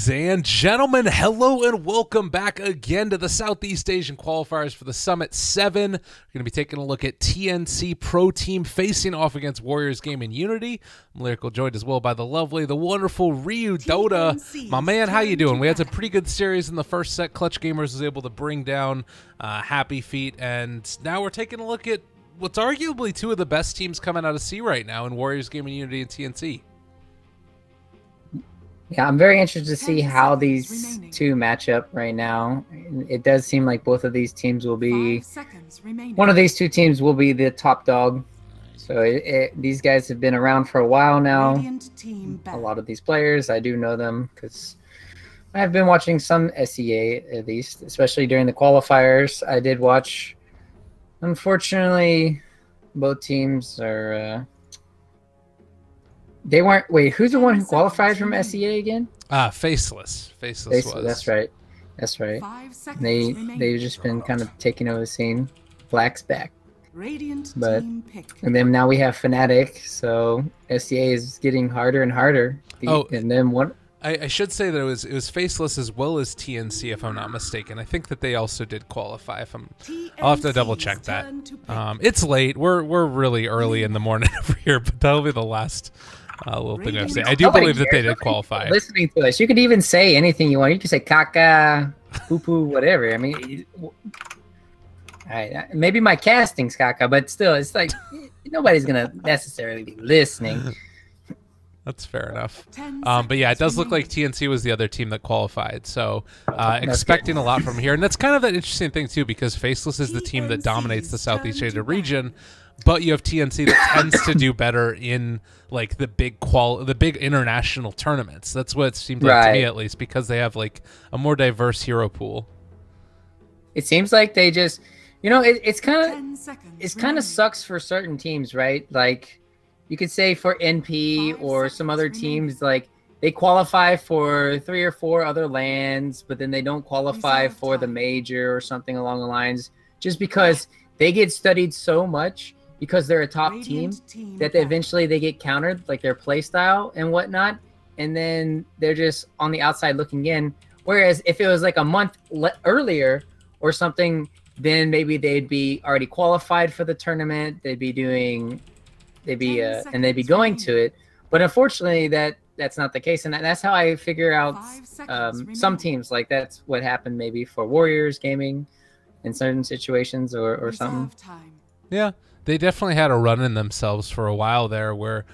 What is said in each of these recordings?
Ladies and gentlemen, hello and welcome back again to the Southeast Asian qualifiers for the Summit 7. We're going to be taking a look at TNC Pro Team facing off against Warriors Gaming.Unity. I'm Lyrical, joined as well by the lovely, the wonderful Ryu Dota. My man, how you doing? We had a pretty good series in the first set. Clutch Gamers was able to bring down Happy Feet, and now we're taking a look at what's arguably two of the best teams coming out of C right now in Warriors Gaming.Unity and TNC. Yeah, I'm very interested to see how these two match up right now. It does seem like both of these teams will be... One of these two teams will be the top dog. So these guys have been around for a while now. A lot of these players, I do know them because I've been watching some SEA at least, especially during the qualifiers. I did watch. Unfortunately, both teams are... They weren't. Wait, who's the one who qualified from SEA again? Faceless. Faceless was. That's right. That's right. They've just been kind of taking over the scene. Black's back. But and then now we have Fnatic, so SEA is getting harder and harder. And then what? I should say that it was Faceless as well as TNC, if I'm not mistaken. I think that they also did qualify. I'll have to double check that. It's late. We're really early in the morning over here, but that'll be the last little thing I've said. I do believe that they did qualify. Listening to us, you could even say anything you want. You can say caca, poo poo, whatever. I mean, maybe my casting's caca, but still, it's like nobody's gonna necessarily be listening. That's fair enough. But yeah, it does look like TNC was the other team that qualified. So expecting a lot from here. And that's kind of that interesting thing, too, because Faceless is the team that dominates the Southeast Asia region. But you have TNC that tends to do better in like the big international tournaments. That's what it seems like to me, at least, because they have like a more diverse hero pool. It seems like they just, it's kind of sucks for certain teams, right? Like, you could say for NP or some other teams, like they qualify for 3 or 4 other lands, but then they don't qualify for the major or something along the lines, just because they get studied so much because they're a top team that eventually they get countered, like their play style and whatnot, and then they're just on the outside looking in. Whereas if it was like a month earlier or something, then maybe they'd be already qualified for the tournament. They'd be going to it, but unfortunately that's not the case, and that's how I figure out some teams. Like that's what happened maybe for Warriors Gaming in certain situations or something. Yeah, they definitely had a run in themselves for a while there where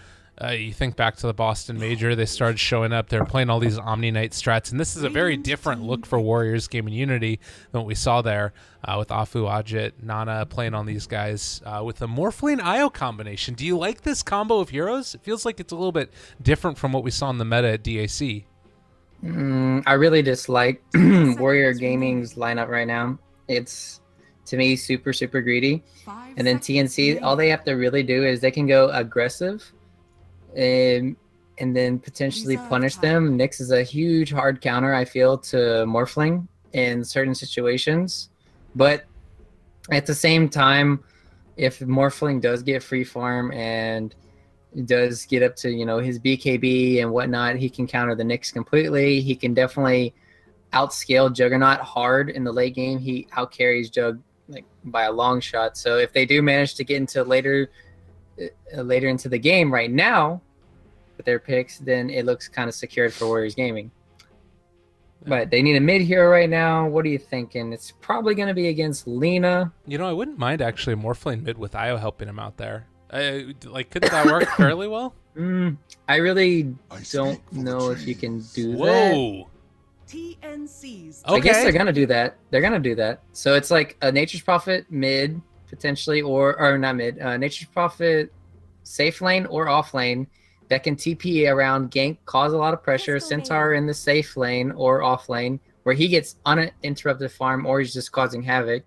you think back to the Boston Major, they started showing up. They're playing all these Omni Knight strats, and this is a very different look for Warriors Gaming.Unity than what we saw there with Afu, Ajit, Nana playing on these guys with the Morphling IO combination. Do you like this combo of heroes? It feels like it's a little bit different from what we saw in the meta at DAC. I really dislike Warrior Gaming's lineup right now. It's, to me, super, super greedy. And then TNC, all they have to really do is they can go aggressive and then potentially punish them. Nyx is a huge hard counter, I feel, to Morphling in certain situations. But at the same time, if Morphling does get free farm and does get up to, his BKB and whatnot, he can counter the Nyx completely. He can definitely outscale Juggernaut hard in the late game. He outcarries Jug like by a long shot. So if they do manage to get into later into the game right now with their picks, then it looks kind of secured for Warriors Gaming. But they need a mid hero right now. What are you thinking? It's probably going to be against Lena. I wouldn't mind actually Morphling mid with Io helping him out there. Couldn't that work fairly well? I really don't know if you can do that. Whoa. TNC's. I guess they're gonna do that. They're gonna do that. So it's like a Nature's Prophet mid potentially, or not mid. Nature's Prophet safe lane or off lane that can TP around, gank, cause a lot of pressure. Centaur in the safe lane or off lane where he gets uninterrupted farm or he's just causing havoc.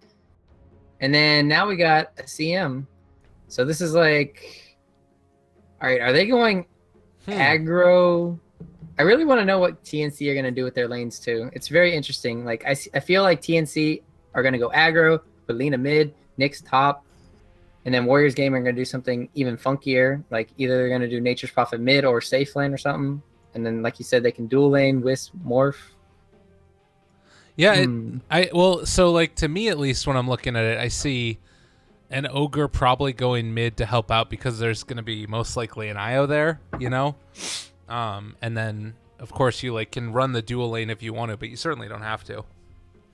And then now we got a CM. So this is like, all right, are they going aggro? I really want to know what TNC are going to do with their lanes too. It's very interesting. Like I feel like TNC are going to go aggro, put Lena mid, Nyx top, and then Warriors Gaming are going to do something even funkier. Like either they're going to do Nature's Prophet mid or safe lane or something. And then, like you said, they can dual lane, wisp, morph. Yeah, well, so like to me at least, when I'm looking at it, I see an ogre probably going mid to help out because there's going to be most likely an IO there, you know. And then of course you like can run the dual lane if you want to, but you certainly don't have to.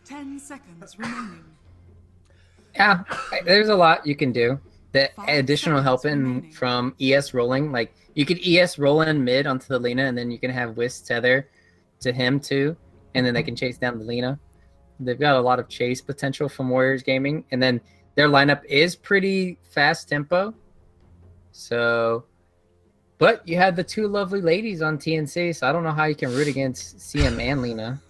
10 seconds remaining. Yeah, there's a lot you can do. The 5 additional help seconds in remaining. from ES rolling, like you could ES roll in mid onto the Lina, and then you can have Wisp tether to him too, and then they can chase down the Lina. They've got a lot of chase potential from Warriors Gaming, and then their lineup is pretty fast tempo. So, but you had the two lovely ladies on TNC, so I don't know how you can root against CM and Lina.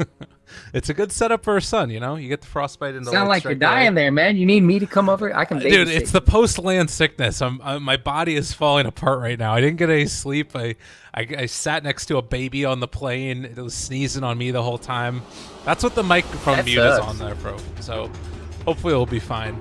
It's a good setup for a son, you know. You get the frostbite into Sound like you're dying there, man. You need me to come over? I can babysit. Dude, it's the post-land sickness. My body is falling apart right now. I didn't get any sleep. I sat next to a baby on the plane. It was sneezing on me the whole time. That's what the microphone That mute sucks. is on there, bro. So hopefully it'll be fine.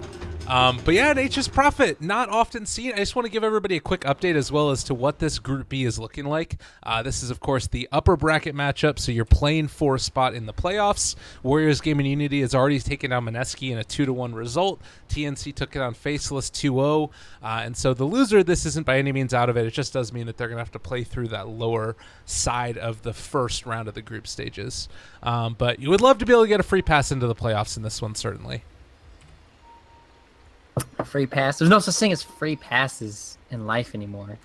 But yeah, Nature's Prophet, not often seen. I just want to give everybody a quick update as well as to what this Group B is looking like. This is, of course, the upper bracket matchup, so you're playing for a spot in the playoffs. Warriors Gaming.Unity has already taken down Mineski in a 2-1 result. TNC took it on Faceless 2-0. And so the loser, this isn't by any means out of it. It just does mean that they're going to have to play through that lower side of the first round of the group stages. But you would love to be able to get a free pass into the playoffs in this one, certainly. Free pass. There's no such thing as free passes in life anymore.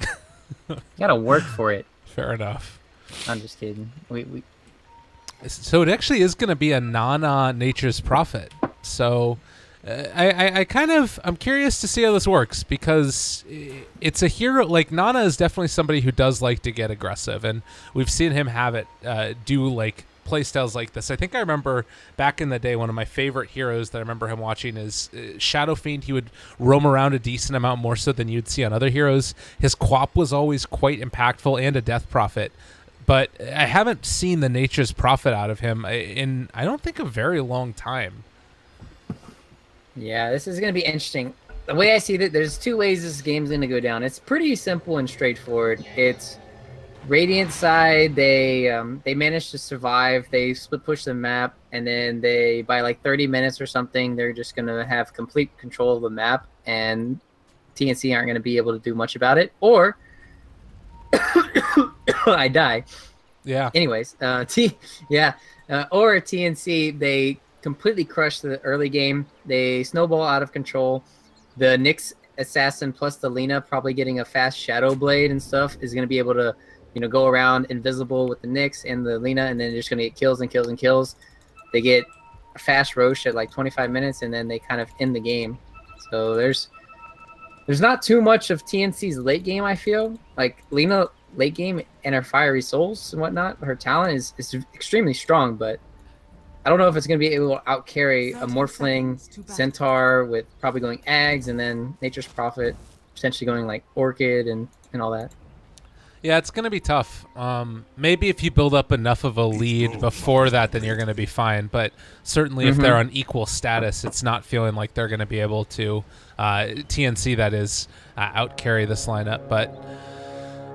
You gotta work for it. Fair enough. I'm just kidding. So it actually is going to be a Nana Nature's Prophet. So I'm curious to see how this works because it's a hero. Like Nana is definitely somebody who does like to get aggressive, and we've seen him have it do like playstyles like this. I think I remember back in the day, one of my favorite heroes that I remember him watching is Shadow Fiend. He would roam around a decent amount more so than you'd see on other heroes. His Quap was always quite impactful and a Death Prophet. But I haven't seen the Nature's Prophet out of him in, I don't think, a very long time. Yeah, this is going to be interesting. The way I see it, there's two ways this game's going to go down. It's pretty simple and straightforward. It's Radiant side, they managed to survive. They split push the map, and then they, by like 30 minutes or something, they're just going to have complete control of the map, and TNC aren't going to be able to do much about it. Or I die. Yeah. Anyways, or TNC, they completely crush the early game. They snowball out of control. The Nyx assassin plus the Lina probably getting a fast Shadow Blade and stuff is going to be able to, go around invisible with the Nyx and the Lina, and then they're just going to get kills and kills and kills. They get a fast Roche at like 25 minutes, and then they kind of end the game. So there's not too much of TNC's late game, I feel. Like Lina late game and her Fiery Souls and whatnot, her talent is extremely strong, but I don't know if it's going to be able to outcarry a Morphling Centaur with probably going Ags, and then Nature's Prophet potentially going like Orchid and all that. Yeah, it's going to be tough. Maybe if you build up enough of a lead before that, then you're going to be fine. But certainly if they're on equal status, it's not feeling like they're going to be able to, TNC that is, outcarry this lineup. But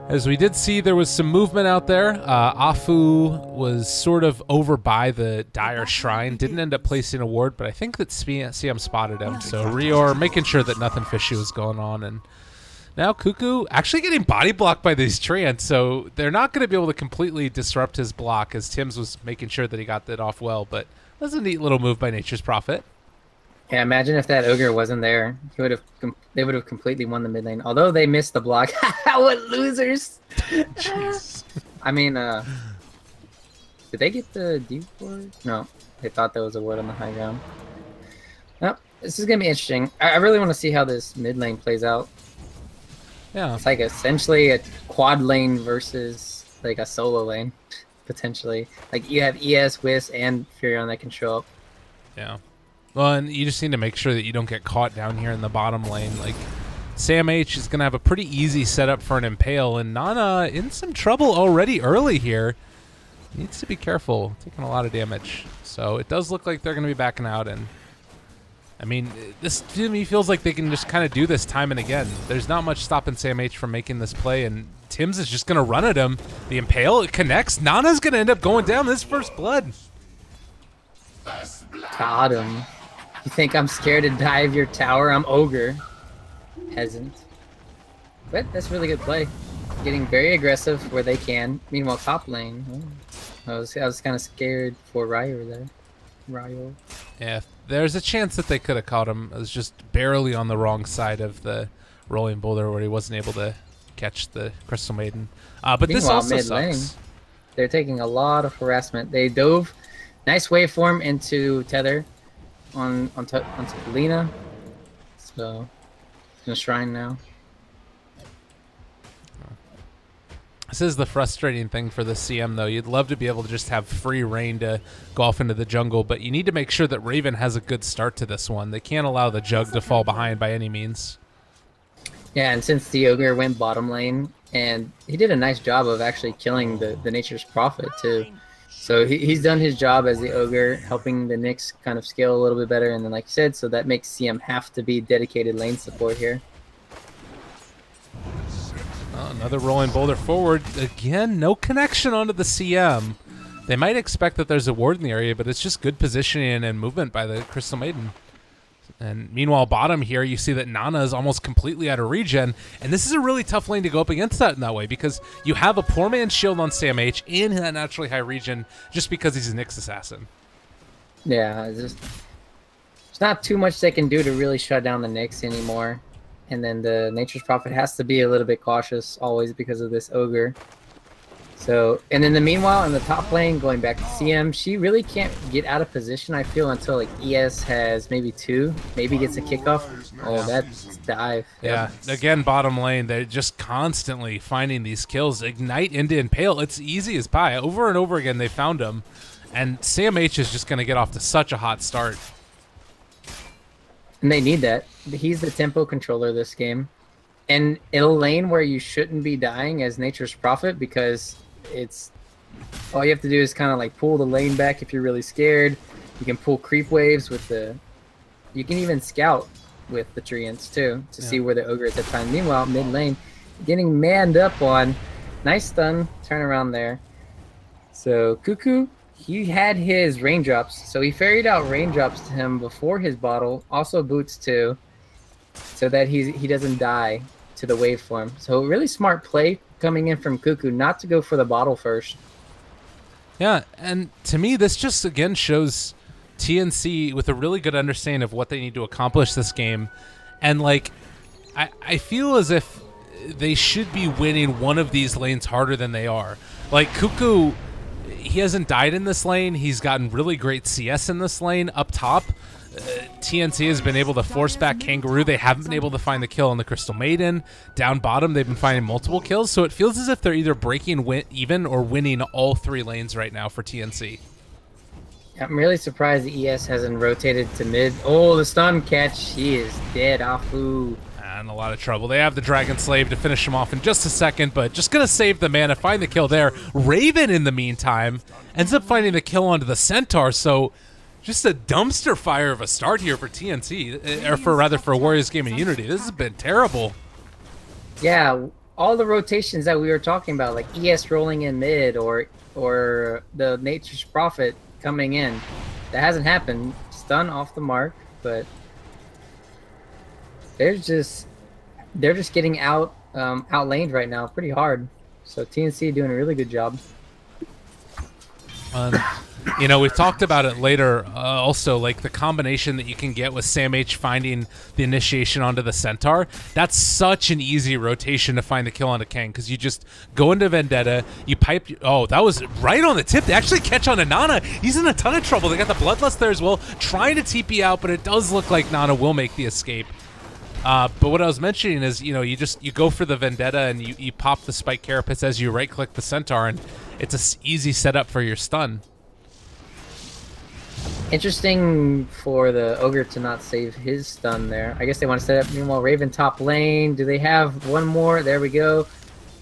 as we did see, there was some movement out there. Afu was sort of over by the Dire Shrine. Didn't end up placing a ward, but I think that CM spotted him. So Rior making sure that nothing fishy was going on. And now Cuckoo actually getting body blocked by these Treants, so they're not going to be able to completely disrupt his block, as Tim's was making sure that he got that off well. But that's a neat little move by Nature's Prophet. Yeah, imagine if that Ogre wasn't there. They would have completely won the mid lane. Although they missed the block. What losers! Jeez. I mean, did they get the deep ward? No, they thought there was a ward on the high ground. Well, this is going to be interesting. I really want to see how this mid lane plays out. Yeah. It's like essentially a quad lane versus like a solo lane, potentially. Like you have ES, Wisp, and Furion that can show up. Yeah. Well, and you just need to make sure that you don't get caught down here in the bottom lane. Like, Sam H is going to have a pretty easy setup for an Impale, and Nana in some trouble already early here. Needs to be careful, taking a lot of damage. So it does look like they're going to be backing out, and I mean, this to me feels like they can just kind of do this time and again. There's not much stopping Sam H from making this play, and Tim's is just going to run at him. The Impale, it connects. Nana's going to end up going down this first blood. Got him. You think I'm scared to dive your tower? I'm Ogre. Hasn't. But that's really good play. Getting very aggressive where they can. Meanwhile, top lane. Oh, I was kind of scared for Ryo there. Ryo. Yeah, there's a chance that they could have caught him. It was just barely on the wrong side of the rolling boulder where he wasn't able to catch the Crystal Maiden. But Meanwhile, this also mid sucks. lane, they're taking a lot of harassment. They dove, nice waveform into Tether onto Lina. So, it's gonna shrine now. This is the frustrating thing for the CM, though. You'd love to be able to just have free reign to go off into the jungle, but you need to make sure that Raven has a good start to this one. They can't allow the Jug to fall behind by any means. Yeah, and since the Ogre went bottom lane, and he did a nice job of actually killing the Nature's Prophet, too. So he's done his job as the Ogre, helping the Nyx kind of scale a little bit better, and then like you said, so that makes CM have to be dedicated lane support here. Another rolling boulder forward. Again, no connection onto the CM. They might expect that there's a ward in the area, but it's just good positioning and movement by the Crystal Maiden. And meanwhile, bottom here, you see that Nana is almost completely out of regen, and this is a really tough lane to go up against that in that way, because you have a poor man's shield on Sam H and that naturally high regen just because he's a Nyx assassin. Yeah, there's not too much they can do to really shut down the Nyx anymore. And then the Nature's Prophet has to be a little bit cautious always because of this Ogre. So, and then meanwhile, in the top lane, going back to CM, she really can't get out of position, I feel, until like ES has maybe 2, maybe gets a kickoff. Oh, that's dive. Yeah, again, bottom lane, they're just constantly finding these kills. Ignite into Impale, it's easy as pie. Over and over again, they found him. And Sam H is just going to get off to such a hot start. And they need that. He's the tempo controller this game. And in a lane where you shouldn't be dying as Nature's Prophet, because it's all you have to do is kind of like pull the lane back if you're really scared. You can pull creep waves with the... You can even scout with the Treants too to see where the Ogre is at the time. Meanwhile, mid lane, getting manned up on. Nice stun, turn around there. So Cuckoo, he had his raindrops, so he ferried out raindrops to him before his bottle, also boots too, so that he doesn't die to the waveform. So really smart play coming in from Cuckoo not to go for the bottle first. Yeah, and to me, this just again shows TNC with a really good understanding of what they need to accomplish this game. And like, I feel as if they should be winning one of these lanes harder than they are. Like Cuckoo, he hasn't died in this lane. He's gotten really great CS in this lane. Up top, TNC has been able to force back Kangaroo. They haven't been able to find the kill on the Crystal Maiden. Down bottom, they've been finding multiple kills. So it feels as if they're either breaking even or winning all 3 lanes right now for TNC. I'm really surprised the ES hasn't rotated to mid. Oh, the stun catch. He is dead. Afu. In a lot of trouble. They have the Dragon Slave to finish him off in just a second, but just going to save the mana, find the kill there. Raven, in the meantime, ends up finding the kill onto the Centaur, so just a dumpster fire of a start here for TNC, or for Warriors Gaming.Unity. This has been terrible. Yeah, all the rotations that we were talking about, like ES rolling in mid or the Nature's Prophet coming in, that hasn't happened. Stun off the mark, but they're just getting outlaned right now pretty hard. So TNC doing a really good job. You know, we've talked about it later also, like the combination that you can get with Sam H finding the initiation onto the Centaur. That's such an easy rotation to find the kill onto Kang, because you just go into Vendetta, you pipe... Oh, that was right on the tip. They actually catch on to Nana. He's in a ton of trouble. They got the Bloodlust there as well, trying to TP out, but it does look like Nana will make the escape. But what I was mentioning is, you know, you go for the Vendetta and you pop the Spike Carapace as you right-click the Centaur, and it's an easy setup for your stun. Interesting for the Ogre to not save his stun there. I guess they want to set up. Meanwhile, Raven top lane. Do they have one more? There we go.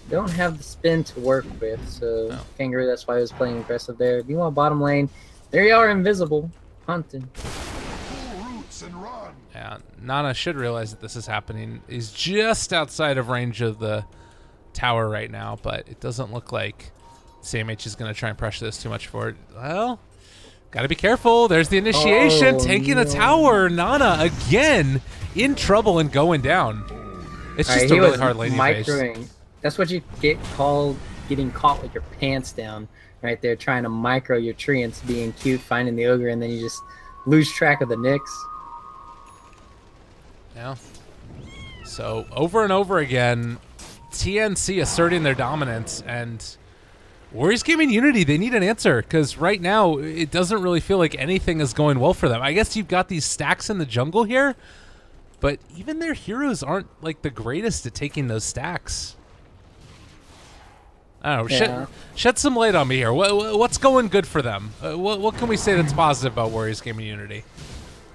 Don't have the spin to work with, so no. Kangaroo, that's why I was playing aggressive there. Meanwhile, bottom lane, there you are, invisible, hunting. Yeah, Nana should realize that this is happening. He's just outside of range of the tower right now, but it doesn't look like CMH is going to try and pressure this too much forward. Well, got to be careful. There's the initiation, taking the tower. Nana again in trouble and going down. It's just a really hard laning phase. That's what you get called getting caught with your pants down right there, trying to micro your treants, being cute, finding the ogre, and then you just lose track of the Nyx. Yeah. So over and over again, TNC asserting their dominance, and WarriorsGaming.Unity, they need an answer, because right now it doesn't really feel like anything is going well for them. I guess you've got these stacks in the jungle here, but even their heroes aren't like the greatest at taking those stacks. I don't know. Yeah. Shed some light on me here. What's going good for them? What can we say that's positive about WarriorsGaming.Unity?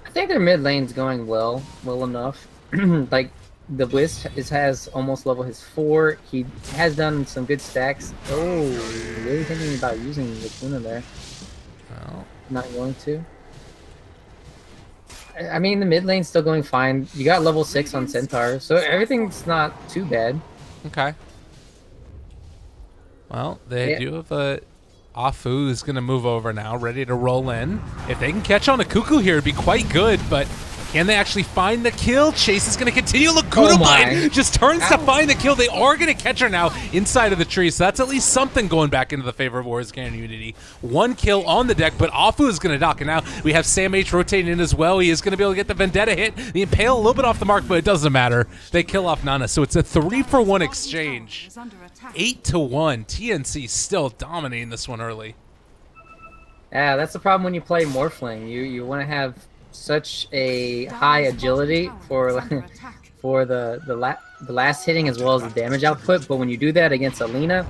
I think their mid lane's going well enough. Like, the Wisp has almost level his 4. He has done some good stacks. Oh, really thinking about using the Kuna there. Well, not going to. I mean, the mid lane's still going fine. You got level 6 on Centaur, so everything's not too bad. Okay. Well, they do have a Afu who's going to move over now, ready to roll in. If they can catch on a Cuckoo here, it'd be quite good, but can they actually find the kill? Chase is going to continue. Laguna Blade just turns to find the kill. They are going to catch her now inside of the tree, so that's at least something going back into the favor of WarriorsGaming.Unity. 1 kill on the deck, but Afu is going to dock, and now we have Sam H rotating in as well. He is going to be able to get the Vendetta hit. The Impale a little bit off the mark, but it doesn't matter. They kill off Nana, so it's a 3-for-1 exchange. 8-1. TNC still dominating this one early. Yeah, that's the problem when you play Morphling. You want to have such a high agility for the last hitting as well as the damage output, but when you do that against Alina,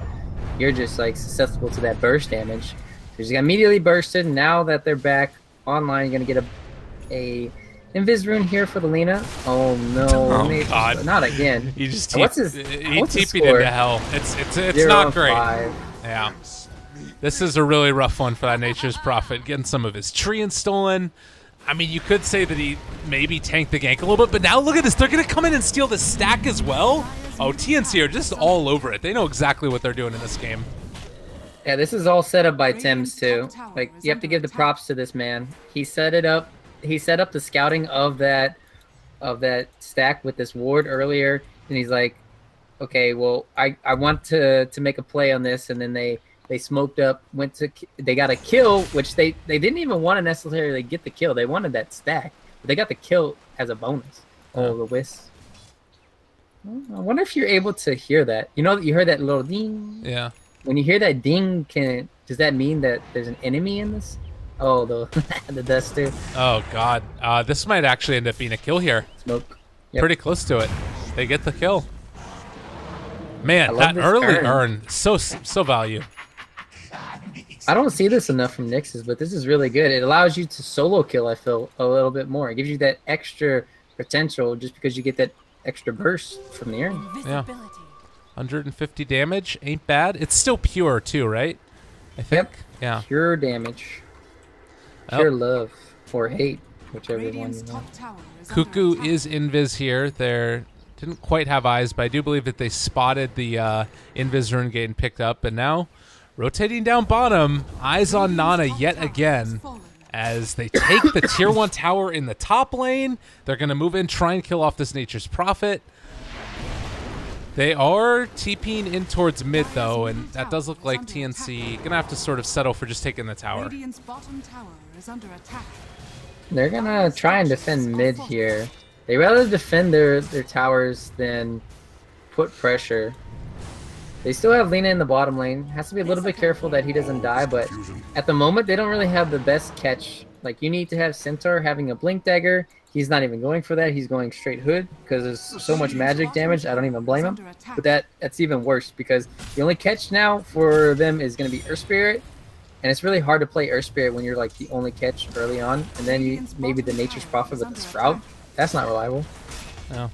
you're just like susceptible to that burst damage. So you just got immediately bursted. Now that they're back online, you're gonna get a Invis rune here for the Lina. Oh no! Oh God! Not again. He just what's his TP'd into hell. It's not great. Yeah. This is a really rough one for that Nature's Prophet, getting some of his treants stolen. I mean, you could say that he maybe tanked the gank a little bit, but now look at this. They're going to come in and steal the stack as well. Oh, TNC are just all over it. They know exactly what they're doing in this game. Yeah, this is all set up by Tim's too. Like, you have to give the props to this man. He set it up. He set up the scouting of that stack with this ward earlier, and he's like, okay, well, I want to make a play on this, and then they smoked up, they got a kill, which they didn't even want to necessarily get the kill. They wanted that stack, but they got the kill as a bonus. Oh, the Wisp. I wonder if you're able to hear that. You know, you heard that little ding. Yeah. When you hear that ding, does that mean that there's an enemy in this? Oh, the dust too. Oh God, this might actually end up being a kill here. Smoke. Yep. Pretty close to it. They get the kill. Man, that early earn so value. I don't see this enough from Nyx's, but this is really good. It allows you to solo kill, I feel, a little bit more. It gives you that extra potential just because you get that extra burst from the air. Yeah. 150 damage, ain't bad. It's still pure too, right? I think. Yep. Yeah. Pure damage. Pure love or hate, whichever one you want. Cuckoo is invis here. They didn't quite have eyes, but I do believe that they spotted the invis rune getting picked up, and now rotating down bottom, eyes on Nana yet again as they take the tier 1 tower in the top lane. They're going to move in, try and kill off this Nature's Prophet. They are TPing in towards mid, though, and that does look like TNC going to have to sort of settle for just taking the tower. They're going to try and defend mid here. They rather defend their towers than put pressure. They still have Lina in the bottom lane. Has to be a little bit careful that he doesn't die, but at the moment, they don't really have the best catch. Like, you need to have Centaur having a Blink Dagger. He's not even going for that. He's going straight Hood because there's so much magic damage. I don't even blame him. But that's even worse because the only catch now for them is going to be Earth Spirit. And it's really hard to play Earth Spirit when you're like the only catch early on. And then maybe the Nature's Prophet with the Sprout. That's not reliable. No.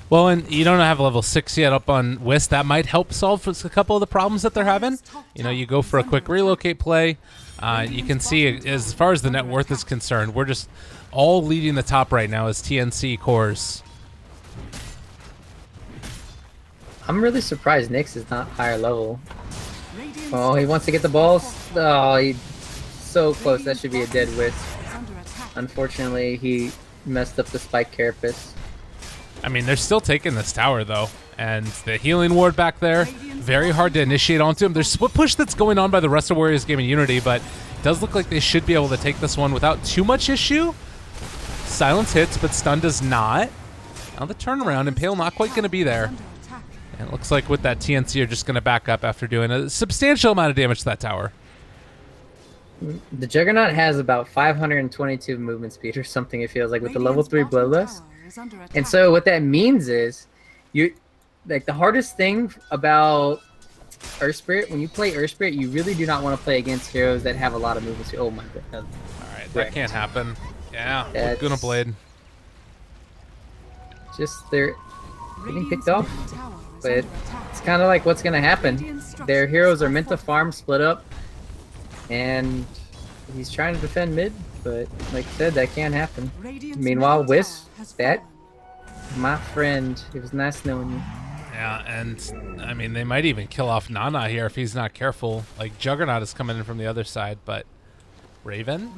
Well, and you don't have level 6 yet up on Wisp. That might help solve a couple of the problems that they're having. You know, you go for a quick relocate play. You can see, as far as the net worth is concerned, we're just all leading the top right now as TNC cores. I'm really surprised Nyx is not higher level. Oh, he wants to get the balls. Oh, he's so close. That should be a dead wisp. Unfortunately, he messed up the spike carapace. I mean, they're still taking this tower, though. And the healing ward back there, very hard to initiate onto him. There's split push that's going on by the rest of WarriorsGaming.Unity, but it does look like they should be able to take this one without too much issue. Silence hits, but stun does not. Now the turnaround, Impale not quite going to be there. And it looks like with that TNC are just going to back up after doing a substantial amount of damage to that tower. The Juggernaut has about 522 movement speed or something, it feels like, with the level 3 Bloodlust. And so what that means is, like, the hardest thing about Earth Spirit, when you play Earth Spirit, you really do not want to play against heroes that have a lot of movement speed. Oh my god. Alright, that can't happen. Yeah, Laguna Blade. Just, they're getting picked off. But it's kind of like what's going to happen. Their heroes are meant to farm, split up, and he's trying to defend mid, but like I said, that can't happen. Meanwhile, Wisp, that, my friend, it was nice knowing you. Yeah, and I mean, they might even kill off Nana here if he's not careful. Like, Juggernaut is coming in from the other side, but Raven?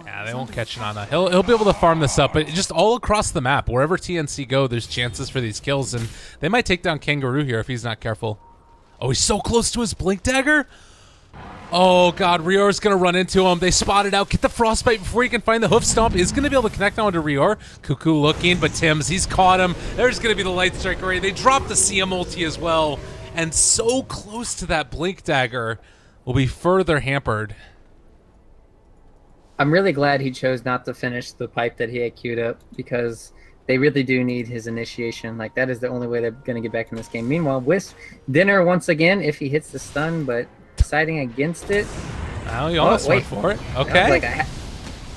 Yeah, they won't catch Nana. He'll be able to farm this up, but just all across the map, wherever TNC go, there's chances for these kills, and they might take down Kangaroo here if he's not careful. Oh, he's so close to his Blink Dagger. Oh god, Rior's gonna run into him. They spot it out. Get the Frostbite before he can find the Hoof Stomp. Is gonna be able to connect onto Rior. Cuckoo looking, but Tim's, he's caught him. There's gonna be the Light Strike array. They drop the CM ulti as well, and so close to that Blink Dagger will be further hampered. I'm really glad he chose not to finish the pipe that he had queued up, because they really do need his initiation. Like, that is the only way they're going to get back in this game. Meanwhile, Wisp, dinner once again if he hits the stun, but deciding against it. Well, he almost went for it. Okay. Like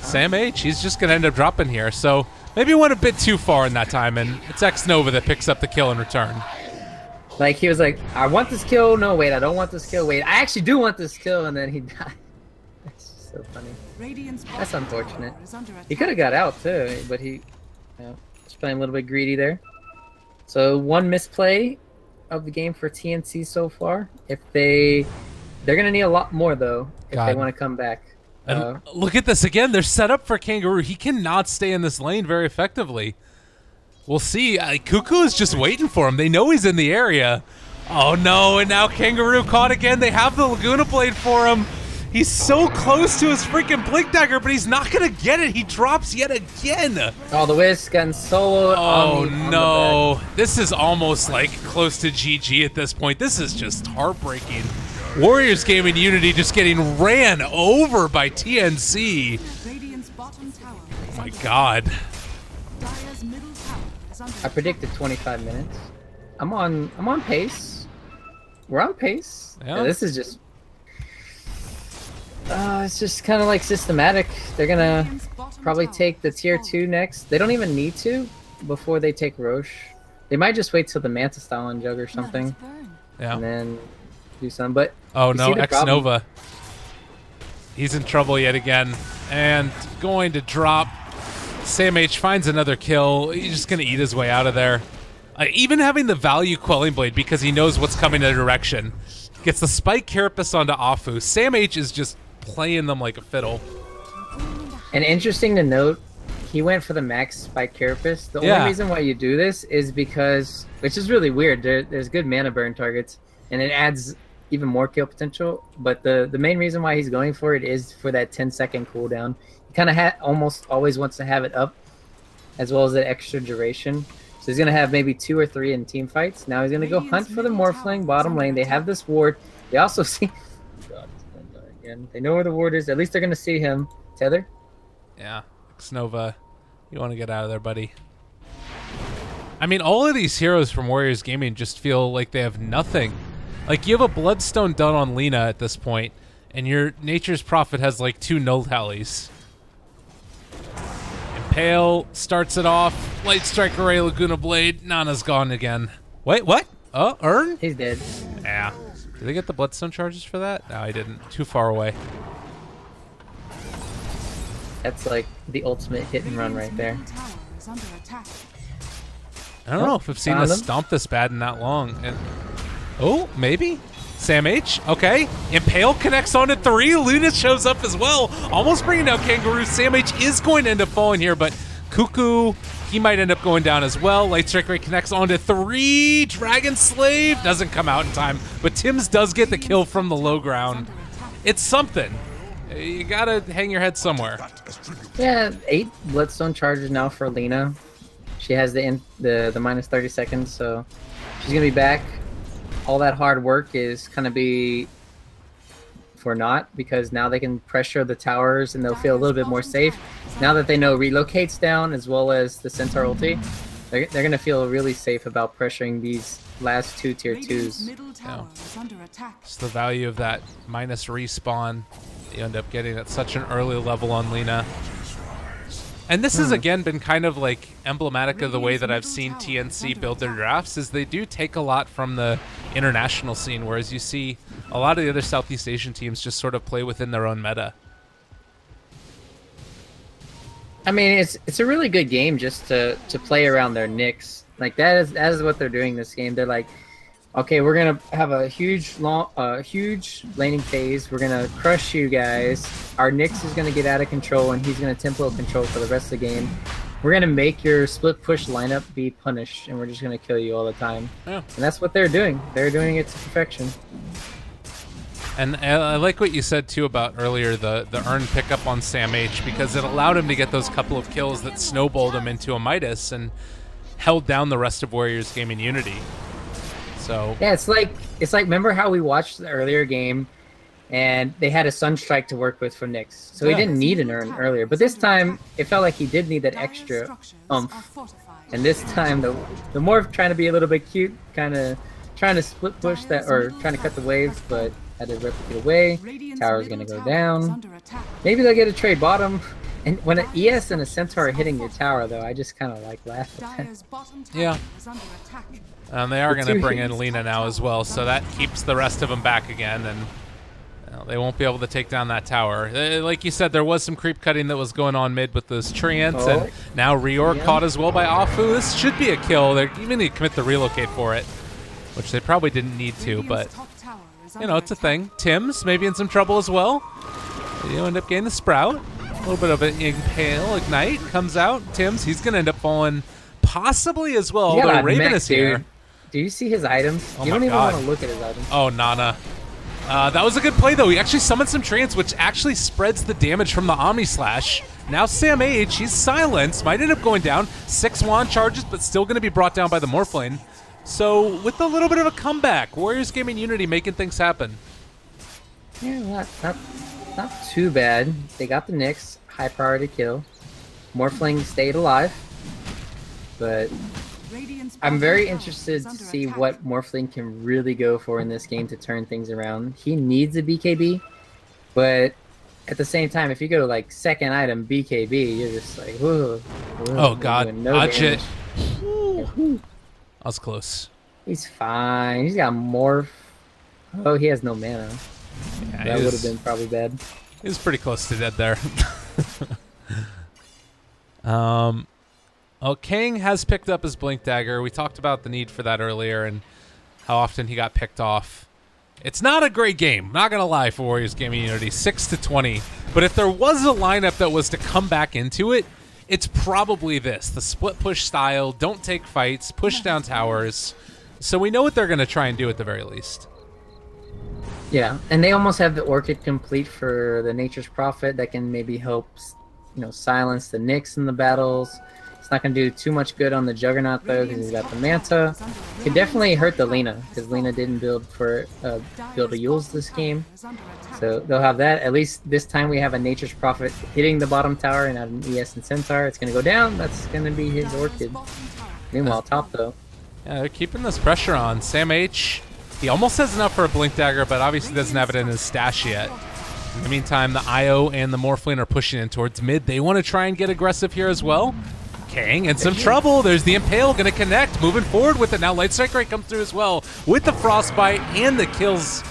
Sam H, he's just going to end up dropping here. So maybe went a bit too far in that time, and it's X-Nova that picks up the kill in return. Like, he was like, I want this kill. No, wait, I don't want this kill. Wait, I actually do want this kill, and then he died. That's just so funny. That's unfortunate. He could have got out too, but he just playing a little bit greedy there. So one misplay of the game for TNC so far. If they're gonna need a lot more though if they want to come back. And look at this again. They're set up for Kangaroo. He cannot stay in this lane very effectively. We'll see. Cuckoo is just waiting for him. They know he's in the area. Oh no! And now Kangaroo caught again. They have the Laguna Blade for him. He's so close to his freaking Blink Dagger, but he's not going to get it. He drops yet again. Oh, the Wisp getting soloed. Oh, no. This is almost like close to GG at this point. This is just heartbreaking. WarriorsGaming.Unity just getting ran over by TNC. Oh, my God. I predicted 25 minutes. I'm on pace. We're on pace. Yeah, this is just... it's just kind of like systematic. They're gonna probably take the tier 2 next. They don't even need to before they take Roche. They might just wait till the Manta style on Jug or something. Yeah. And then do some. But oh no, X-Nova. He's in trouble yet again. And going to drop. Sam H finds another kill. He's just gonna eat his way out of there. Even having the value Quelling Blade because he knows what's coming in a direction. Gets the Spike Carapace onto Afu. Sam H is just playing them like a fiddle. And interesting to note, he went for the max Spike Carapace. The only reason why you do this is because, which is really weird, there's good mana burn targets, and it adds even more kill potential, but the main reason why he's going for it is for that 10-second cooldown. He kind of almost always wants to have it up, as well as the extra duration. So he's going to have maybe 2 or 3 in team fights. Now he's going to go hunt for the Morphling bottom lane. They have this ward. They also see... God, he's going to die again. They know where the ward is. At least they're going to see him. Tether? Yeah. X-Nova, you want to get out of there, buddy. I mean, all of these heroes from Warriors Gaming just feel like they have nothing. Like, you have a Bloodstone done on Lina at this point, and your Nature's Prophet has, like, 2 null tallies. Impale starts it off. Light Strike Array, Laguna Blade. Nana's gone again. Wait, what? Oh, Earn? He's dead. Yeah. Did they get the Bloodstone charges for that? No, I didn't. Too far away. That's like the ultimate hit and run right there. I don't know if I've seen a stomp this bad in that long. And oh, maybe? Sam H. Okay. Impale connects onto 3. Luna shows up as well. Almost bringing down Kangaroo. Sam H is going to end up falling here, but Cuckoo, he might end up going down as well. Light Strike Ray connects onto 3. Dragon Slave doesn't come out in time, but Tim's does get the kill from the low ground. It's something. You gotta hang your head somewhere. Yeah, 8 Bloodstone charges now for Lena. She has the minus 30 seconds, so she's gonna be back. All that hard work is gonna be for naught because now they can pressure the towers and they'll feel a little bit more safe. Now that they know Relocate's down as well as the Centaur ulti, they're gonna feel really safe about pressuring these last 2 tier 2s. Yeah. It's the value of that minus respawn you end up getting at such an early level on Lena. And this has again been kind of like emblematic of the way that I've seen TNC build their drafts, is they do take a lot from the international scene, whereas you see a lot of the other Southeast Asian teams just sort of play within their own meta. I mean, it's a really good game just to play around their nicks. Like that is what they're doing this game. They're like, okay, we're gonna have a huge laning phase. We're gonna crush you guys. Our Nyx is gonna get out of control, and he's gonna tempo control for the rest of the game. We're gonna make your split push lineup be punished, and we're just gonna kill you all the time. Yeah. And that's what they're doing. They're doing it to perfection. And I like what you said too about earlier the earn pickup on Sam H, because it allowed him to get those couple of kills that snowballed him into a Midas and held down the rest of Warriors Gaming.Unity. So yeah, it's like remember how we watched the earlier game and they had a Sunstrike to work with for Nyx, so he didn't need an earn earlier, but this time it felt like he did need that extra oomph. And this time the more trying to be a little bit cute, kind of trying to split push that, or trying to cut the waves, but had to replicate away. Tower's gonna go down. Maybe they'll get a trade bottom. And when an ES and a Centaur are hitting your tower, though, I just kind of like laugh at that. Yeah. They are going to bring in Lena now as well, so that keeps the rest of them back again, and they won't be able to take down that tower. Like you said, there was some creep cutting that was going on mid with those treants, and now Reorg caught as well by Afu. This should be a kill. They're even going to commit the relocate for it, which they probably didn't need to, but you know, it's a thing. Tim's maybe in some trouble as well. You end up getting the Sprout. A little bit of an Impale Ignite comes out. Tim's, he's going to end up falling possibly as well, but Raven is here. Do you see his items? Oh, you don't even want to look at his items. Oh, Nana. That was a good play, though. He actually summoned some Treants, which actually spreads the damage from the Omni Slash. Now Sam H, he's silenced. Might end up going down. 6 wand charges, but still going to be brought down by the Morphlane. So, with a little bit of a comeback, Warriors Gaming.Unity making things happen. Yeah, not too bad. They got the Nyx, high priority kill. Morphling stayed alive, but I'm very interested to see what Morphling can really go for in this game to turn things around. He needs a BKB, but at the same time, if you go like second item BKB, you're just like, whoa. Oh god, no dodge damage. it. That was close. He's fine. He's got Morph. Oh, he has no mana. Yeah, that would have been probably bad. He was pretty close to dead there. Oh, Kang has picked up his Blink Dagger. We talked about the need for that earlier and how often he got picked off. It's not a great game, not gonna lie, for Warriors Gaming.Unity, 6-20. But if there was a lineup that was to come back into it, it's probably this. The split push style, don't take fights, push down towers. So we know what they're gonna try and do at the very least. Yeah, and they almost have the Orchid complete for the Nature's Prophet that can maybe help, you know, silence the Nyx in the battles. It's not going to do too much good on the Juggernaut, though, because he's got the Manta. Could definitely hurt the Lena, because Lena didn't build a Yules this game. So they'll have that. At least this time we have a Nature's Prophet hitting the bottom tower and not an ES and Centaur. It's going to go down. That's going to be his Orchid. Meanwhile, top, though. Yeah, they're keeping this pressure on. Sam H, he almost has enough for a Blink Dagger, but obviously doesn't have it in his stash yet. In the meantime, the IO and the Morphling are pushing in towards mid. They want to try and get aggressive here as well. Kang in some trouble. There's the Impale going to connect. Moving forward with it now. Light Strike Ray comes through as well with the Frostbite and the kills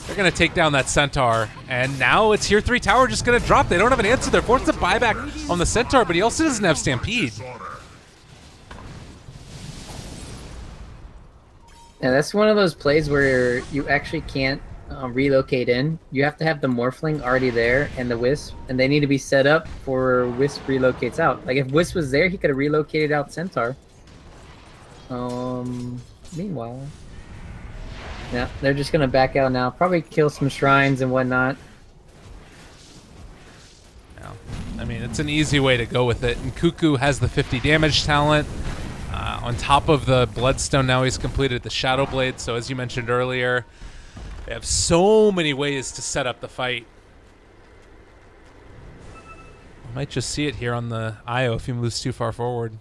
They're going to take down that Centaur, and now it's Tier 3 tower just going to drop. They don't have an answer. They're forced to buy back on the Centaur, but he also doesn't have Stampede. Yeah, that's one of those plays where you actually can't relocate in. You have to have the Morphling already there and the Wisp, and they need to be set up for Wisp relocates out. Like if Wisp was there, he could have relocated out Centaur. Meanwhile, yeah, they're just gonna back out now. Probably kill some shrines and whatnot. Yeah. I mean, it's an easy way to go with it. And Cuckoo has the 50 damage talent. On top of the Bloodstone, now he's completed the Shadow Blade. So as you mentioned earlier, they have so many ways to set up the fight. I might just see it here on the IO if he moves too far forward.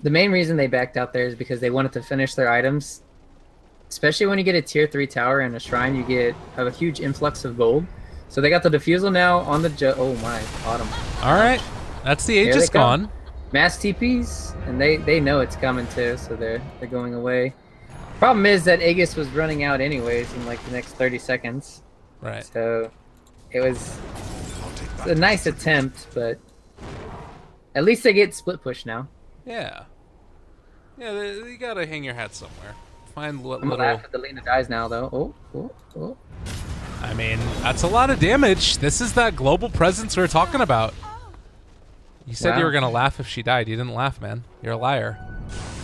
The main reason they backed out there is because they wanted to finish their items. Especially when you get a Tier 3 tower and a shrine, you get a huge influx of gold. So they got the Diffusal now on the oh my, Autumn. All right, that's the Aegis gone. Mass TPs, and they know it's coming too, so they're going away. Problem is that Aegis was running out anyways in like the next 30 seconds. Right. So it was a nice attempt, but at least they get split push now. Yeah. Yeah, you gotta hang your hat somewhere. Find what I'm little... laugh if the Lena dies now, though. Oh. I mean, that's a lot of damage. This is that global presence we were talking about. You said you were gonna laugh if she died. You didn't laugh, man. You're a liar.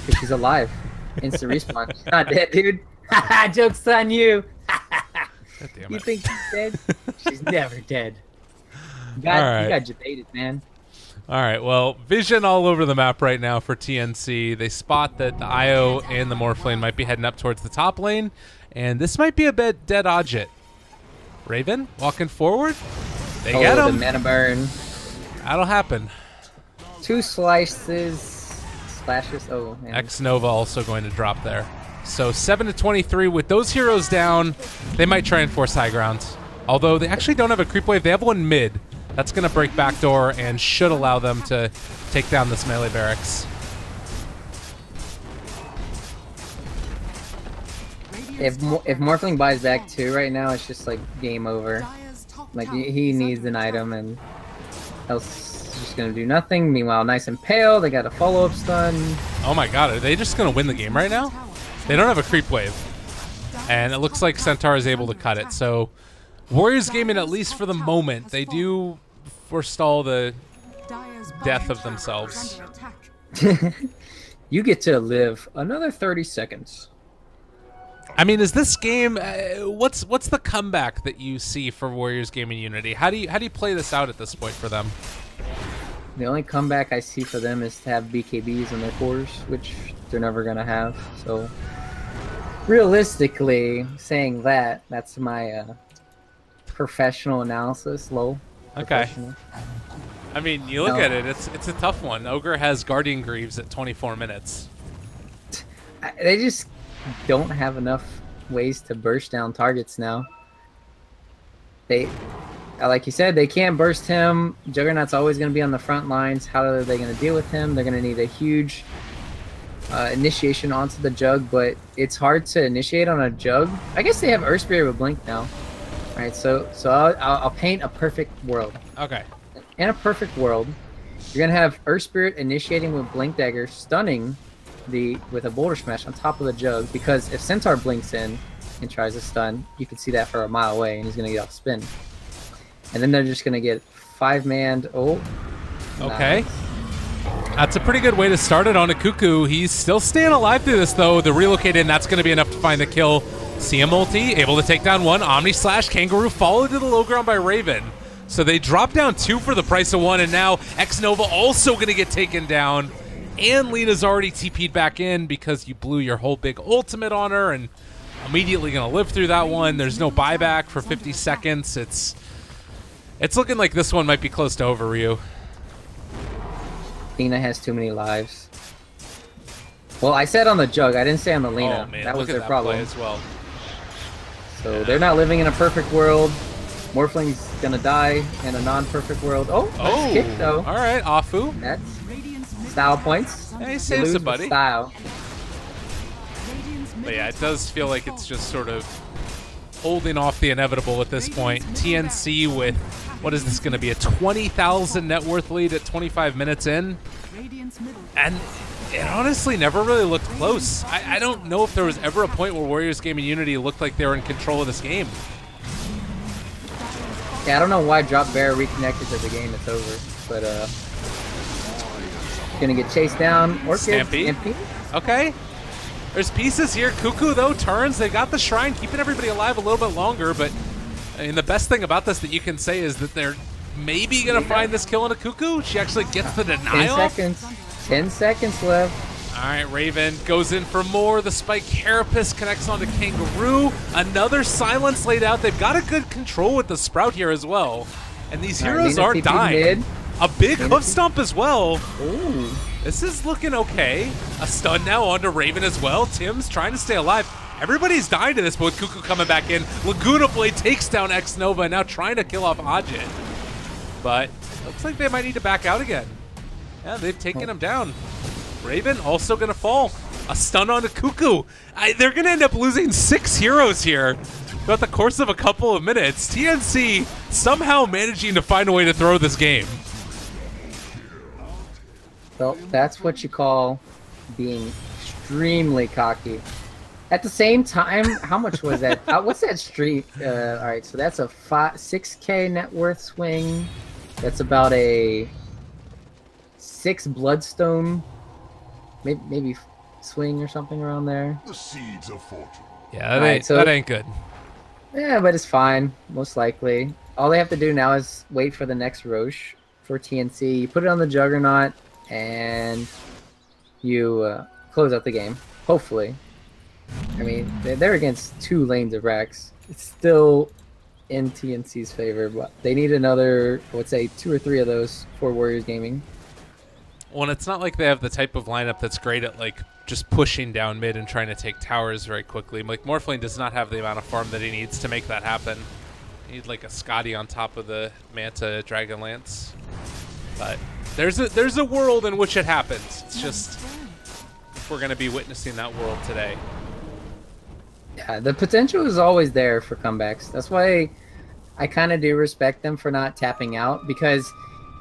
Because she's alive. Instant respawn. She's not dead, dude. Joke's on you. God damn it. You think she's dead? She's never dead. You got debated, man. All right, well, vision all over the map right now for TNC. They spot that the IO and the Morphling might be heading up towards the top lane, and this might be a bit dead Odget. Raven walking forward. They get him. The mana burn. That'll happen. 2 slashes. Oh, man. X-Nova also going to drop there. So 7-23 with those heroes down. They might try and force high ground. Although they actually don't have a creep wave. They have one mid. That's going to break backdoor and should allow them to take down this melee barracks. If Morphling buys back 2 right now, it's just like game over. Like he needs an item and else it's just going to do nothing. Meanwhile, nice and pale. They got a follow-up stun. Oh my god, are they just going to win the game right now? They don't have a creep wave. And it looks like Centaur is able to cut it. So Warriors Gaming, at least for the moment, they do forestall the death of themselves. You get to live another 30 seconds. I mean, is this game? What's the comeback that you see for Warriors Gaming.Unity? How do you play this out at this point for them? The only comeback I see for them is to have BKBs in their cores, which they're never gonna have. So, realistically, saying that, that's my professional analysis. Low. Okay. I mean, you look at it; it's a tough one. Ogre has Guardian Greaves at 24 minutes. They just don't have enough ways to burst down targets now. They, like you said, they can't burst him. Juggernaut's always going to be on the front lines. How are they going to deal with him? They're going to need a huge initiation onto the Jug, but it's hard to initiate on a Jug. I guess they have Earth Spirit with Blink now. All right, so I'll paint a perfect world. Okay. In a perfect world, you're going to have Earth Spirit initiating with Blink Dagger, stunning with a Boulder Smash on top of the Jug, because if Centaur blinks in and tries to stun, you can see that for a mile away and he's going to get off spin. And then they're just going to get 5-manned. Oh. Okay. Nice. That's a pretty good way to start it on a Cuckoo. He's still staying alive through this, though. The relocate in, that's going to be enough to find the kill. CM ulti, able to take down 1. Omni Slash, Kangaroo, followed to the low ground by Raven. So they drop down 2 for the price of 1, and now X-Nova also going to get taken down. And Lena's already TP'd back in because you blew your whole big ultimate on her, and immediately going to live through that one. There's no buyback for 50 seconds. It's looking like this one might be close to over, Ryu. Lena has too many lives. Well, I said on the Jug. I didn't say on the Lena. Oh, man, that was their play problem as well. So they're not living in a perfect world. Morphling's gonna die in a non-perfect world. Oh, nice kick though. All right, Afu. That's style points. Yeah, he saves somebody. Style. But yeah, it does feel like it's just sort of holding off the inevitable at this point. TNC with, what is this going to be, a 20,000 net worth lead at 25 minutes in? And it honestly never really looked close. I don't know if there was ever a point where Warriors Gaming.Unity looked like they were in control of this game. Yeah, I don't know why Drop Bear reconnected to the game. It's over. But, gonna get chased down. Orchid, Stampede. Okay. There's pieces here. Cuckoo, though, turns. They got the shrine, keeping everybody alive a little bit longer. But I mean, the best thing about this that you can say is that they're maybe going to find this kill in a Cuckoo. She actually gets the denial. 10 seconds. 10 seconds left. All right, Raven goes in for more. The Spike Carapace connects onto Kangaroo. Another silence laid out. They've got a good control with the Sprout here as well. And these heroes aren't dying. A big hoof stomp as well. Ooh. This is looking okay. A stun now onto Raven as well. Tim's trying to stay alive. Everybody's dying to this, but with Cuckoo coming back in, Laguna Blade takes down X Nova and now trying to kill off Ajit. But looks like they might need to back out again. Yeah, they've taken him down. Raven also going to fall. A stun onto Cuckoo. They're going to end up losing 6 heroes here throughout the course of a couple of minutes. TNC somehow managing to find a way to throw this game. Well, that's what you call being extremely cocky. At the same time, how much was that? What's that streak? All right, so that's a 6K net worth swing. That's about a 6 bloodstone, maybe swing or something around there. The seeds of fortune. Yeah, that ain't good. Yeah, but it's fine, most likely. All they have to do now is wait for the next Roche for TNC. You put it on the Juggernaut, and you close out the game, hopefully. I mean, they're against 2 lanes of Rax. It's still in TNC's favor, but they need another, I would say, 2 or 3 of those for Warriors Gaming. Well, it's not like they have the type of lineup that's great at, like, just pushing down mid and trying to take towers very quickly. Like, Morphling does not have the amount of farm that he needs to make that happen. You need, like, a Scotty on top of the Manta Dragonlance. But there's a world in which it happens. It's just if we're going to be witnessing that world today. Yeah, the potential is always there for comebacks. That's why I kind of do respect them for not tapping out, because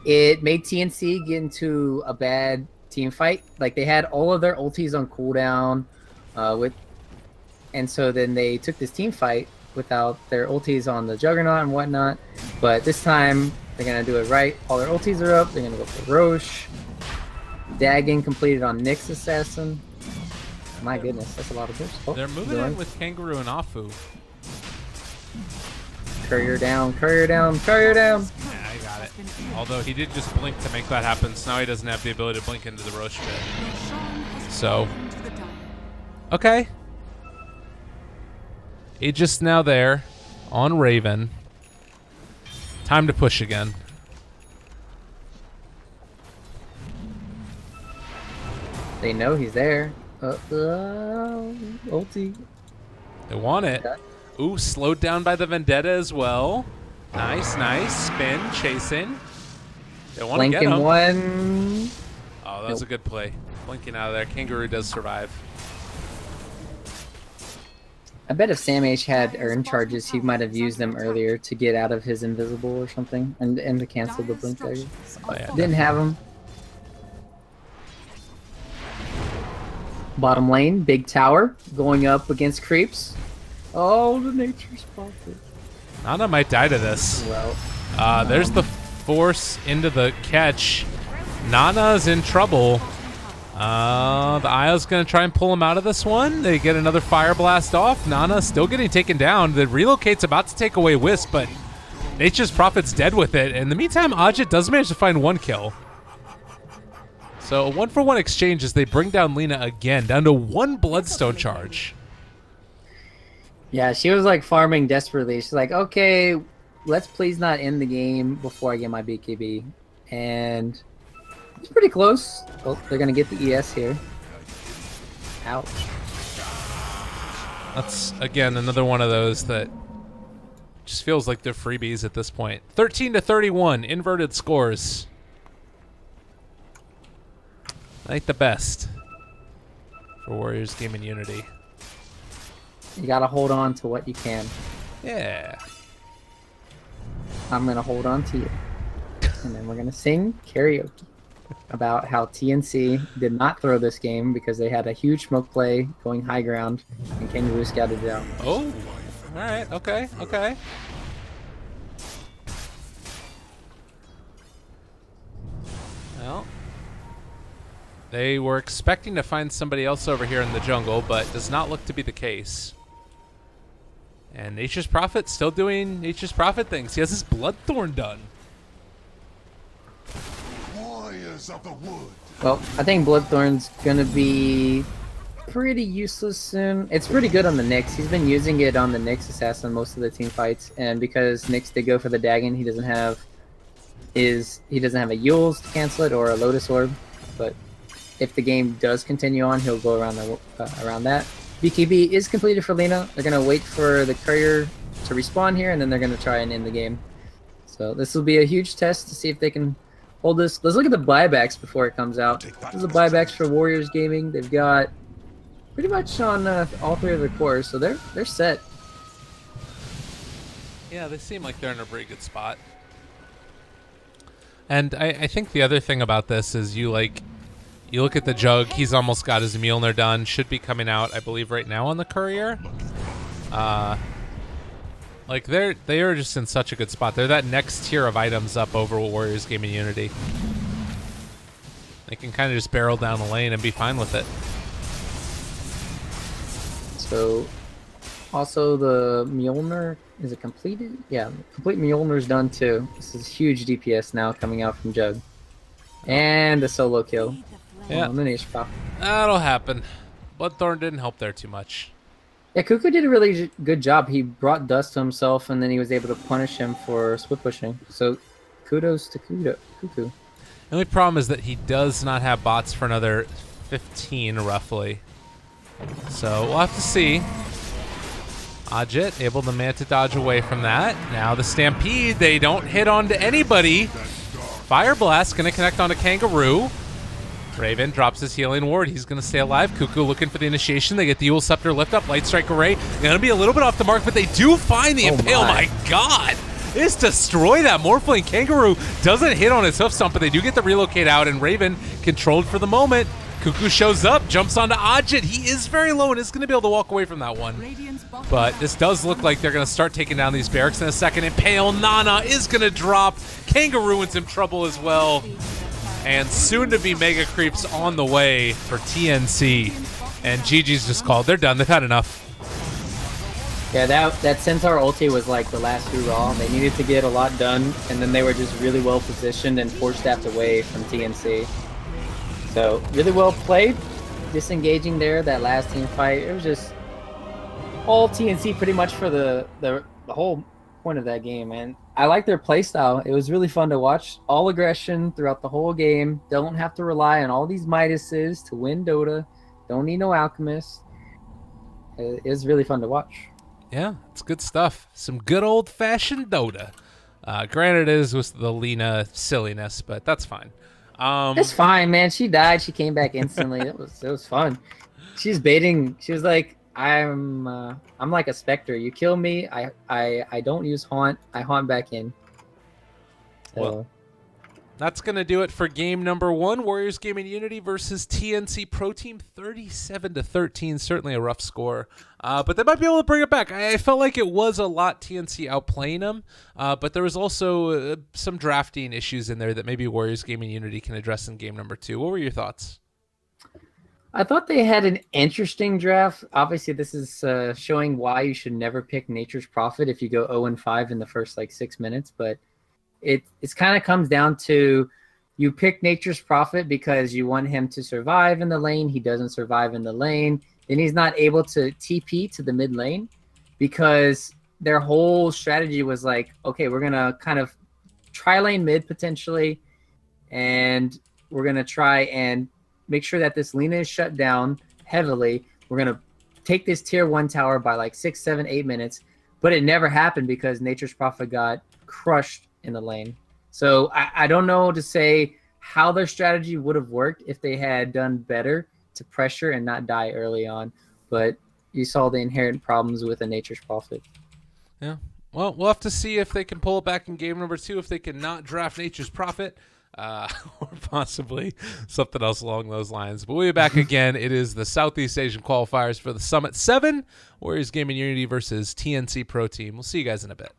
it made TNC get into a bad team fight. Like, they had all of their ultis on cooldown, and so then they took this team fight without their ultis on the Juggernaut and whatnot. But this time they're gonna do it right. All their ultis are up. They're gonna go for Roche. Dagging completed on Nyx Assassin. My goodness, that's a lot of boosts. Oh, they're moving in with Kangaroo and Afu. Courier down, courier down, courier down. Yeah, I got it. Although he did just blink to make that happen, so now he doesn't have the ability to blink into the Roche pit. So, okay. Aegis now there on Raven. Time to push again. They know he's there. Ulti. They want it. Ooh, slowed down by the Vendetta as well. Nice, nice. Spin, chasing. They want to get him. One. Oh, that was a good play. Blinking out of there. Kangaroo does survive. I bet if Sam H had earned charges, he might have used them earlier to get out of his invisible or something, and to cancel the blink dagger. Oh, yeah. Didn't have him. Bottom lane, big tower, going up against creeps. Oh, the nature spotted. Nana might die to this. Well, there's the force into the catch. Nana's in trouble. The Isle's going to try and pull him out of this one. They get another Fire Blast off. Nana still getting taken down. The Relocate's about to take away Wisp, but Nature's Prophet's dead with it. In the meantime, Ajit does manage to find 1 kill. So a 1-for-1 exchange as they bring down Lina again, down to 1 Bloodstone charge. yeah, she was like farming desperately. She's like, okay, let's please not end the game before I get my BKB. And it's pretty close. Oh, they're going to get the ES here. Ouch. That's, again, another one of those that just feels like they're freebies at this point. 13-31, inverted scores. I think the best for Warriors Gaming Unity. You got to hold on to what you can. Yeah. I'm gonna hold on to you, and then we're gonna sing karaoke about how TNC did not throw this game because they had a huge smoke play going high ground, and Kangaroo scouted it out. Oh, all right. Okay. Okay. Well, they were expecting to find somebody else over here in the jungle, but does not look to be the case. And Nature's Prophet still doing Nature's Prophet things. He has his Bloodthorn done. Warriors of the wood. Well, I think Bloodthorn's gonna be pretty useless soon. It's pretty good on the Nyx. He's been using it on the Nyx assassin most of the team fights, and because Nyx did go for the Dagon, he doesn't have a Yules to cancel it or a Lotus Orb. But if the game does continue on, he'll go around around that. BKB is completed for Lina. They're gonna wait for the courier to respawn here, and then they're gonna try and end the game. So this will be a huge test to see if they can hold this. Let's look at the buybacks before it comes out. This is the buybacks for Warriors Gaming. They've got pretty much on all three of their cores, so they're set. Yeah, they seem like they're in a pretty good spot. And I think the other thing about this is you look at the Jug. He's almost got his Mjolnir done. Should be coming out, I believe, right now on the courier. Like they are just in such a good spot. They're that next tier of items up over Warriors Gaming.Unity. They can kind of just barrel down the lane and be fine with it. So, also the Mjolnir, is it completed? Yeah, complete Mjolnir's done too. This is huge DPS now coming out from Jug. And the solo kill. Yeah. On the Nature's Prophet. That'll happen. Bloodthorn didn't help there too much. Yeah, Cuckoo did a really good job. He brought dust to himself, and then he was able to punish him for split pushing. So, kudos to Cuckoo. The only problem is that he does not have bots for another 15, roughly. So, we'll have to see. Ajit able to Manta dodge away from that. Now the Stampede, they don't hit onto anybody. Fire Blast going to connect onto Kangaroo. Raven drops his healing ward. He's going to stay alive. Cuckoo looking for the initiation. They get the Yule Scepter lift up. Light Strike Array. Going to be a little bit off the mark, but they do find the Impale. My God. Just destroy that. Morphling Kangaroo doesn't hit on his hoof stump, but they do get the relocate out, and Raven controlled for the moment. Cuckoo shows up, jumps onto Ajit. He is very low and is going to be able to walk away from that one. But this does look like they're going to start taking down these barracks in a second. Impale Nana is going to drop. Kangaroo in some trouble as well. And soon-to-be Mega Creeps on the way for TNC. And GG's just called. They're done. They've had enough. Yeah, that Centaur ulti was like the last hurrah. They needed to get a lot done, and then they were just really well positioned and force-staffed away from TNC. So, really well played. Disengaging there, that last team fight. It was just all TNC pretty much for the whole point of that game, man. I like their playstyle. It was really fun to watch. All aggression throughout the whole game. Don't have to rely on all these Midases to win Dota. Don't need no Alchemist. It was really fun to watch. Yeah, it's good stuff. Some good old-fashioned Dota. Granted, it is with the Lina silliness, but that's fine. It's fine, man. She died. She came back instantly. It was fun. She's baiting. She was like, I'm like a specter. You kill me, I don't use haunt. I haunt back in. So. Well, that's going to do it for game number 1. Warriors Gaming.Unity versus TNC Pro Team, 37-13. Certainly a rough score. But they might be able to bring it back. I felt like it was a lot TNC outplaying them. But there was also some drafting issues in there that maybe Warriors Gaming.Unity can address in game number 2. What were your thoughts? I thought they had an interesting draft. Obviously, this is showing why you should never pick Nature's Prophet if you go 0-5 in the first 6 minutes. But it's kind of comes down to you pick Nature's Prophet because you want him to survive in the lane. He doesn't survive in the lane. Then he's not able to TP to the mid lane because their whole strategy was like, okay, we're going to kind of try lane mid potentially, and we're going to try and make sure that this Lina is shut down heavily. We're going to take this tier 1 tower by 6, 7, 8 minutes. But it never happened because Nature's Prophet got crushed in the lane. So I don't know to say how their strategy would have worked if they had done better to pressure and not die early on. But you saw the inherent problems with a Nature's Prophet. Yeah. Well, we'll have to see if they can pull it back in game number 2, if they can not draft Nature's Prophet, or possibly something else along those lines. But we'll be back again. It is the Southeast Asian qualifiers for the Summit 7, Warriors Gaming Unity versus TNC Pro Team. We'll see you guys in a bit.